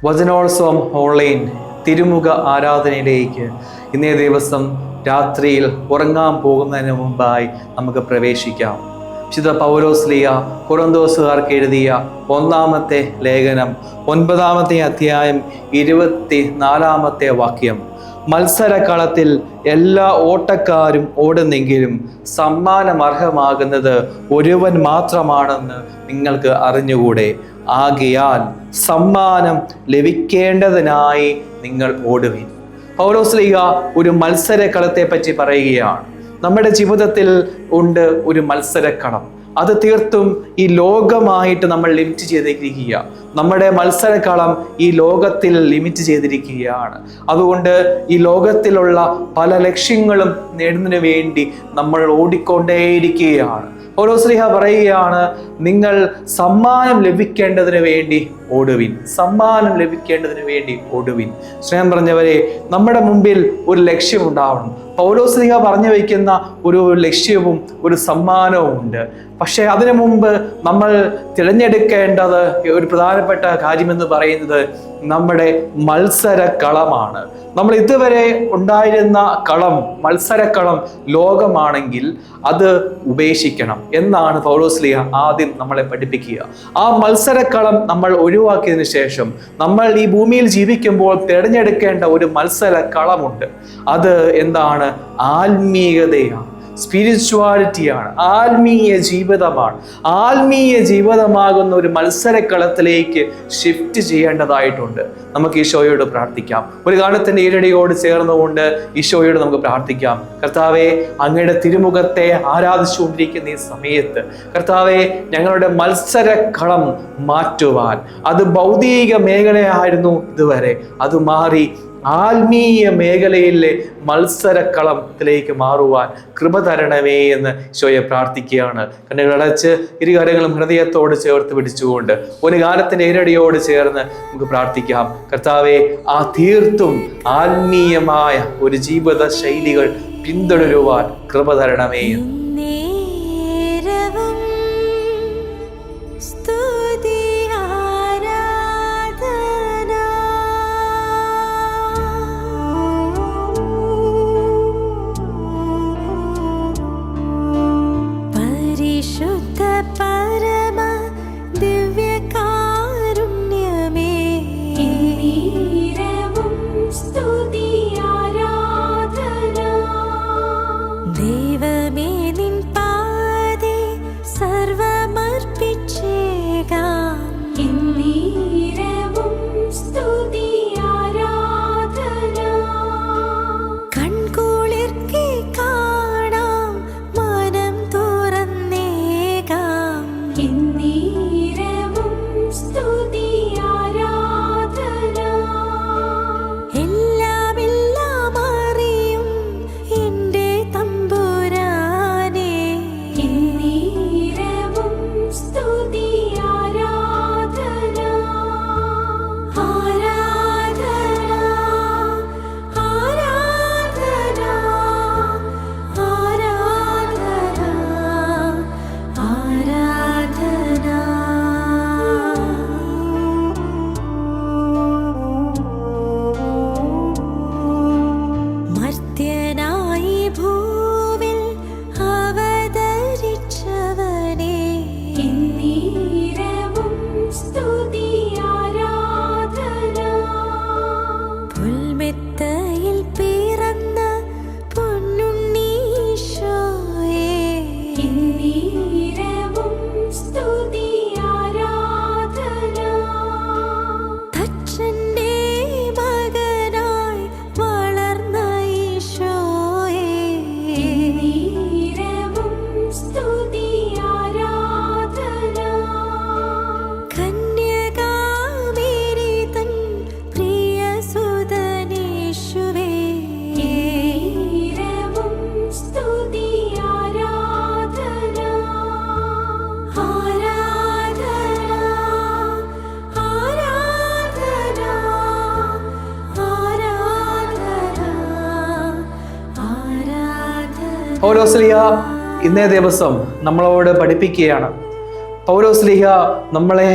വചനോത്സവം online തിരുമുഖ ആരാധനയിലേക്ക് ഇന്നേ ദിവസം രാത്രിയിൽ ഉറങ്ങാൻ പോകുന്നതിന് മുമ്പായി നമുക്ക് പ്രവേശിക്കാം. വിശുദ്ധ പൗലോസ്ലീഹ കൊരിന്തോസുകാർക്ക് എഴുതിയ 1-ാമത്തെ ലേഖനം 9-ാമത്തെ അധ്യായം 24-ാമത്തെ വാക്യം: മത്സരക്കളത്തിൽ എല്ലാ ഓട്ടക്കാരും ഓടുന്നെങ്കിലും സമ്മാനം അർഹമാകുന്നത് ഒരുവൻ മാത്രമാണെന്ന് നിങ്ങൾക്ക് അറിഞ്ഞുകൂടെ. ആകയാൽ സമ്മാനം ലഭിക്കേണ്ടതിനായി നിങ്ങൾ ഓടുവിൻ. പൗലോസ്ലീഹ ഒരു മത്സരക്കളത്തെ പറ്റി പറയുകയാണ്. നമ്മുടെ ജീവിതത്തിൽ ഉണ്ട് ഒരു മത്സരക്കളം. അത് തീർത്തും ഈ ലോകമായിട്ട് നമ്മൾ ലിമിറ്റ് ചെയ്തിരിക്കുക. നമ്മുടെ മത്സരക്കളം ഈ ലോകത്തിൽ ലിമിറ്റ് ചെയ്തിരിക്കുകയാണ്. അതുകൊണ്ട് ഈ ലോകത്തിലുള്ള പല ലക്ഷ്യങ്ങളും നേടുന്നതിന് വേണ്ടി നമ്മൾ ഓടിക്കൊണ്ടേയിരിക്കുകയാണ്. പൗലോസ്ലീഹ പറയുകയാണ്, നിങ്ങൾ സമ്മാനം ലഭിക്കേണ്ടതിന് വേണ്ടി ഓടുവിൻ, സമ്മാനം ലഭിക്കേണ്ടതിന് വേണ്ടി ഓടുവിൻ. സ്നേഹം പറഞ്ഞവരെ, നമ്മുടെ മുമ്പിൽ ഒരു ലക്ഷ്യമുണ്ടാവണം. പൗലോസ്ലീഹ പറഞ്ഞു വയ്ക്കുന്ന ഒരു ലക്ഷ്യവും ഒരു സമ്മാനവും ഉണ്ട്. പക്ഷേ അതിനു മുമ്പ് നമ്മൾ തിരഞ്ഞെടുക്കേണ്ടത് ഒരു പ്രധാനപ്പെട്ട കാര്യമെന്ന് പറയുന്നത് നമ്മുടെ മത്സരക്കളമാണ്. നമ്മൾ ഇതുവരെ ഉണ്ടായിരുന്ന കളം, മത്സരക്കളം ലോകമാണെങ്കിൽ അത് ഉപേക്ഷിക്കണം എന്നാണ് പൗലോസ്ലീഹ ആദ്യം നമ്മളെ പഠിപ്പിക്കുക. ആ മത്സരക്കളം നമ്മൾ ഒഴിവാക്കിയതിനു ശേഷം നമ്മൾ ഈ ഭൂമിയിൽ ജീവിക്കുമ്പോൾ തിരഞ്ഞെടുക്കേണ്ട ഒരു മത്സരക്കളമുണ്ട്. അത് എന്താണ്? ആത്മീയതയാണ്, സ്പിരിച്വാലിറ്റിയാണ്, ആത്മീയ ജീവിതമാണ്. ആത്മീയ ജീവിതമാകുന്ന ഒരു മത്സരക്കളത്തിലേക്ക് ഷിഫ്റ്റ് ചെയ്യേണ്ടതായിട്ടുണ്ട്. നമുക്ക് ഈശോയോട് പ്രാർത്ഥിക്കാം. ഒരു ഗാനത്തിന്റെ ഈരടിയോട് ചേർന്നുകൊണ്ട് ഈശോയോട് നമുക്ക് പ്രാർത്ഥിക്കാം. കർത്താവെ, അങ്ങയുടെ തിരുമുഖത്തെ ആരാധിച്ചുകൊണ്ടിരിക്കുന്ന ഈ സമയത്ത് കർത്താവെ, ഞങ്ങളുടെ മത്സരക്കളം മാറ്റുവാൻ, അത് ഭൗതിക മേഖലയായിരുന്നു ഇതുവരെ, അത് മാറി ആത്മീയ മേഖലയിലെ മത്സരക്കളത്തിലേക്ക് മാറുവാൻ കൃപ തരണമേ എന്ന് ഈശോയെ പ്രാർത്ഥിക്കുകയാണ്. കണ്ണുകളടച്ച് ഇരുകാര്യങ്ങളും ഹൃദയത്തോട് ചേർത്ത് പിടിച്ചുകൊണ്ട് ഒരു ഗാനത്തിന്റെ ഇരടിയോട് ചേർന്ന് നമുക്ക് പ്രാർത്ഥിക്കാം. കർത്താവെ, ആ തീർത്തും ആത്മീയമായ ഒരു ജീവിത ശൈലികൾ പിന്തുടരുവാൻ കൃപ തരണമേ. പൗലോസ്ലീഹ ഇന്നേ ദിവസം നമ്മളോട് പഠിപ്പിക്കുകയാണ്. പൗലോസ്ലീഹ നമ്മളെ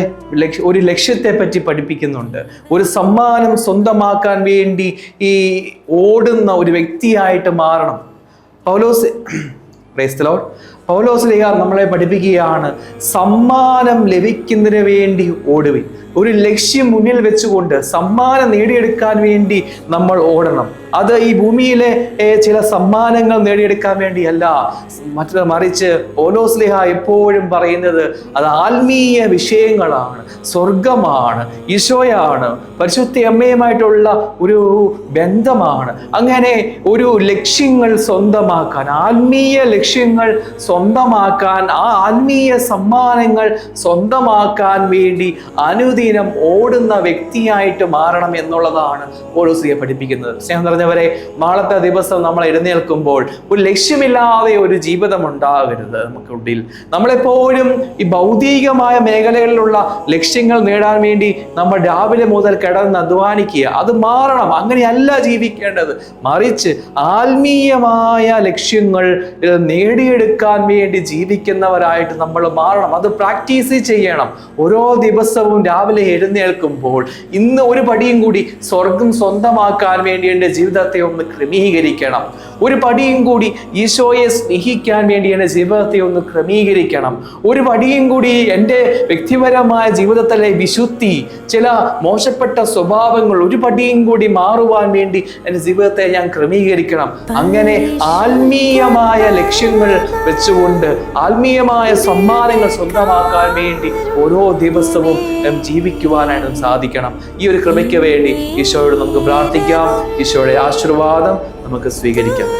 ഒരു ലക്ഷ്യത്തെ പറ്റി പഠിപ്പിക്കുന്നുണ്ട്. ഒരു സമ്മാനം സ്വന്തമാക്കാൻ വേണ്ടി ഈ ഓടുന്ന ഒരു വ്യക്തിയായിട്ട് മാറണം. പൗലോസ്ലീഹ നമ്മളെ പഠിപ്പിക്കുകയാണ്, സമ്മാനം ലഭിക്കുന്നതിന് വേണ്ടി ഓടുവിൻ. ഒരു ലക്ഷ്യം മുന്നിൽ വെച്ചുകൊണ്ട് സമ്മാനം നേടിയെടുക്കാൻ വേണ്ടി നമ്മൾ ഓടണം. അത് ഈ ഭൂമിയിലെ ചില സമ്മാനങ്ങൾ നേടിയെടുക്കാൻ വേണ്ടിയല്ല, മറിച്ച് പൗലോസ്ലീഹ എപ്പോഴും പറയുന്നത് അത് ആത്മീയ വിഷയങ്ങളാണ്, സ്വർഗമാണ്, ഈശോയാണ്, പരിശുദ്ധ അമ്മയുമായിട്ടുള്ള ഒരു ബന്ധമാണ്. അങ്ങനെ ഒരു ലക്ഷ്യങ്ങൾ സ്വന്തമാക്കാൻ, ആത്മീയ ലക്ഷ്യങ്ങൾ സ്വന്തമാക്കാൻ, ആ ആത്മീയ സമ്മാനങ്ങൾ സ്വന്തമാക്കാൻ വേണ്ടി അനുദിനം ഓടുന്ന വ്യക്തിയായിട്ട് മാറണം എന്നുള്ളതാണ് പൗലോസ്ലീഹ പഠിപ്പിക്കുന്നത്. സ്നേഹം നിറഞ്ഞവരെ, നാളത്തെ ദിവസം നമ്മൾ എഴുന്നേൽക്കുമ്പോൾ ഒരു ലക്ഷ്യമില്ലാതെ ഒരു ജീവിതം ഉണ്ടാകരുത് നമുക്കുള്ളിൽ. നമ്മളെപ്പോഴും ഈ ഭൗതികമായ മേഖലകളിലുള്ള ലക്ഷ്യങ്ങൾ നേടാൻ വേണ്ടി നമ്മൾ രാവിലെ മുതൽ കിടന്ന് അധ്വാനിക്കുക, അത് മാറണം. അങ്ങനെയല്ല ജീവിക്കേണ്ടത്, മറിച്ച് ആത്മീയമായ ലക്ഷ്യങ്ങൾ നേടിയെടുക്കാൻ വേണ്ടി ജീവിക്കുന്നവരായിട്ട് നമ്മൾ മാറണം. അത് പ്രാക്ടീസ് ചെയ്യണം. ഓരോ ദിവസവും രാവിലെ എഴുന്നേൽക്കുമ്പോൾ ഇന്ന് ഒരു പടിയും കൂടി സ്വർഗം സ്വന്തമാക്കാൻ വേണ്ടി എൻ്റെ ജീവിതത്തെ ഒന്ന് ക്രമീകരിക്കണം. ഒരു പടിയും കൂടി ഈശോയെ സ്നേഹിക്കാൻ വേണ്ടി എൻ്റെ ജീവിതത്തെ ഒന്ന് ക്രമീകരിക്കണം. ഒരു പടിയും കൂടി എൻ്റെ വ്യക്തിപരമായ ജീവിതത്തിലെ വിശുദ്ധി, ചില മോശപ്പെട്ട സ്വഭാവങ്ങൾ ഒരു പടിയും കൂടി മാറുവാൻ വേണ്ടി എൻ്റെ ജീവിതത്തെ ഞാൻ ക്രമീകരിക്കണം. അങ്ങനെ ആത്മീയമായ ലക്ഷ്യങ്ങൾ വെച്ചുകൊണ്ട് ആത്മീയമായ സമ്മാനങ്ങൾ സ്വന്തമാക്കാൻ വേണ്ടി ഓരോ ദിവസവും ജീവിക്കുവാനായിട്ട് സാധിക്കണം. ഈ ഒരു കൃപയ്ക്ക് വേണ്ടി ഈശോയോട് നമുക്ക് പ്രാർത്ഥിക്കാം. ഈശോയുടെ ആശീർവാദം നമുക്ക് സ്വീകരിക്കാം.